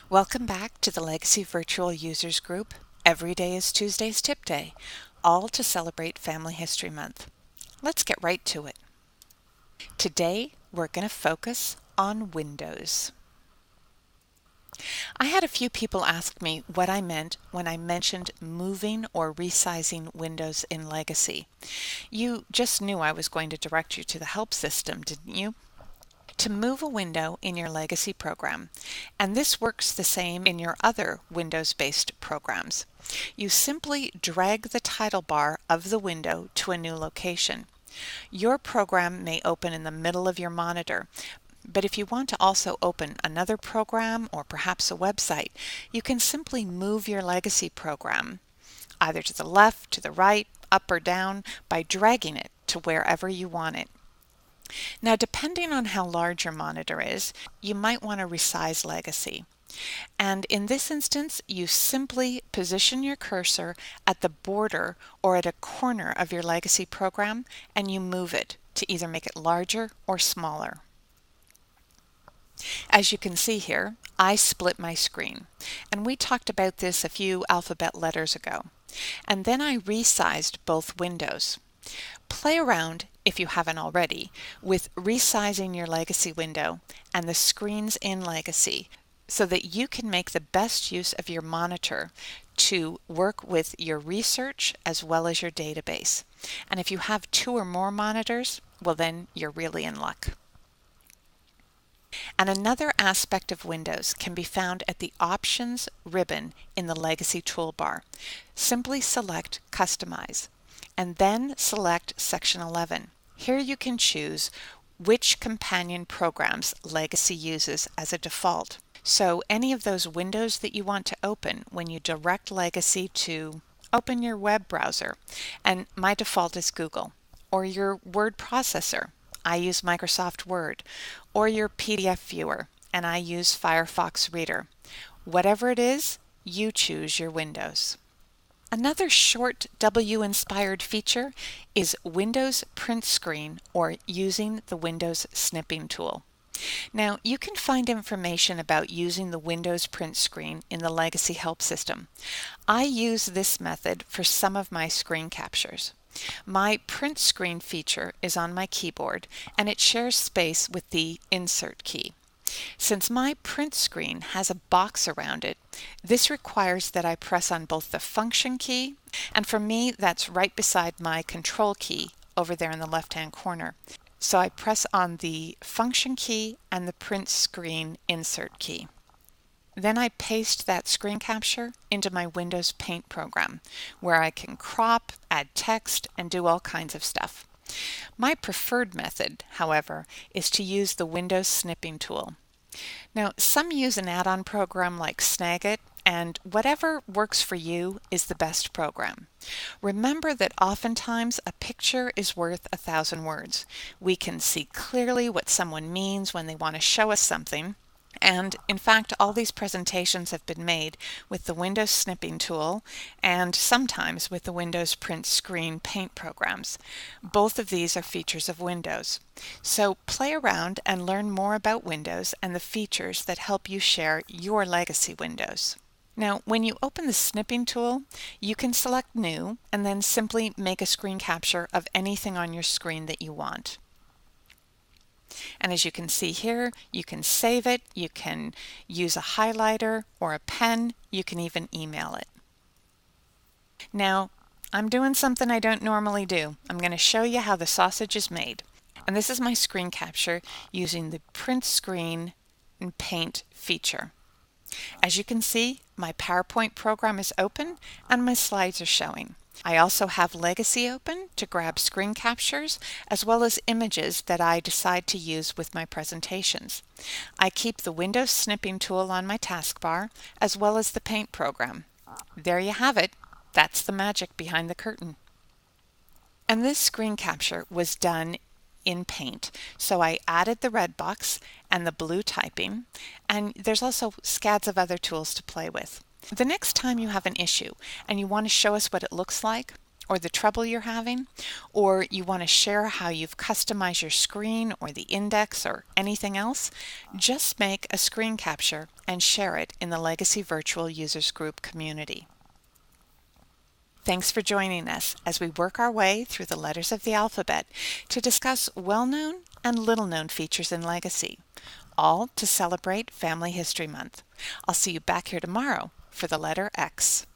Welcome back to the Legacy Virtual Users Group. Every day is Tuesday's Tip Day, all to celebrate Family History Month. Let's get right to it. Today, we're going to focus on Windows. I had a few people ask me what I meant when I mentioned moving or resizing windows in Legacy. You just knew I was going to direct you to the help system, didn't you? To move a window in your Legacy program, and this works the same in your other Windows-based programs. You simply drag the title bar of the window to a new location. Your program may open in the middle of your monitor, but if you want to also open another program or perhaps a website, you can simply move your Legacy program either to the left, to the right, up or down by dragging it to wherever you want it. Now, depending on how large your monitor is, you might want to resize Legacy. And in this instance, you simply position your cursor at the border or at a corner of your Legacy program and you move it to either make it larger or smaller. As you can see here, I split my screen, and we talked about this a few alphabet letters ago. And then I resized both windows. Play around, if you haven't already, with resizing your Legacy window and the screens in Legacy so that you can make the best use of your monitor to work with your research as well as your database. And if you have 2 or more monitors, well then you're really in luck. And another aspect of Windows can be found at the Options ribbon in the Legacy toolbar. Simply select Customize, and then select Section 11. Here you can choose which companion programs Legacy uses as a default. So any of those windows that you want to open when you direct Legacy to open your web browser, and my default is Google, or your word processor, I use Microsoft Word, or your PDF viewer, and I use Firefox Reader. Whatever it is, you choose your windows. Another short W-inspired feature is Windows Print Screen or using the Windows Snipping tool. Now, you can find information about using the Windows Print Screen in the Legacy Help System. I use this method for some of my screen captures. My print screen feature is on my keyboard and it shares space with the Insert key. Since my print screen has a box around it, this requires that I press on both the Function key, and for me that's right beside my Control key over there in the left-hand corner. So I press on the Function key and the Print Screen Insert key. Then I paste that screen capture into my Windows Paint program, where I can crop, add text, and do all kinds of stuff. My preferred method, however, is to use the Windows Snipping tool. Now, some use an add-on program like Snagit, and whatever works for you is the best program. Remember that oftentimes a picture is worth 1,000 words. We can see clearly what someone means when they want to show us something. And in fact, all these presentations have been made with the Windows Snipping tool and sometimes with the Windows Print Screen Paint programs. Both of these are features of Windows. So play around and learn more about Windows and the features that help you share your Legacy windows. Now, when you open the Snipping tool, you can select New and then simply make a screen capture of anything on your screen that you want. And as you can see here, you can save it, you can use a highlighter or a pen, you can even email it. Now, I'm doing something I don't normally do. I'm going to show you how the sausage is made. And this is my screen capture using the Print Screen and Paint feature. As you can see, my PowerPoint program is open and my slides are showing. I also have Legacy open to grab screen captures as well as images that I decide to use with my presentations. I keep the Windows Snipping tool on my taskbar as well as the Paint program. There you have it. That's the magic behind the curtain. And this screen capture was done in Paint. So I added the red box and the blue typing, and there's also scads of other tools to play with. The next time you have an issue and you want to show us what it looks like, or the trouble you're having, or you want to share how you've customized your screen or the index or anything else, just make a screen capture and share it in the Legacy Virtual Users Group community. Thanks for joining us as we work our way through the letters of the alphabet to discuss well-known and little-known features in Legacy, all to celebrate Family History Month. I'll see you back here tomorrow for the letter X.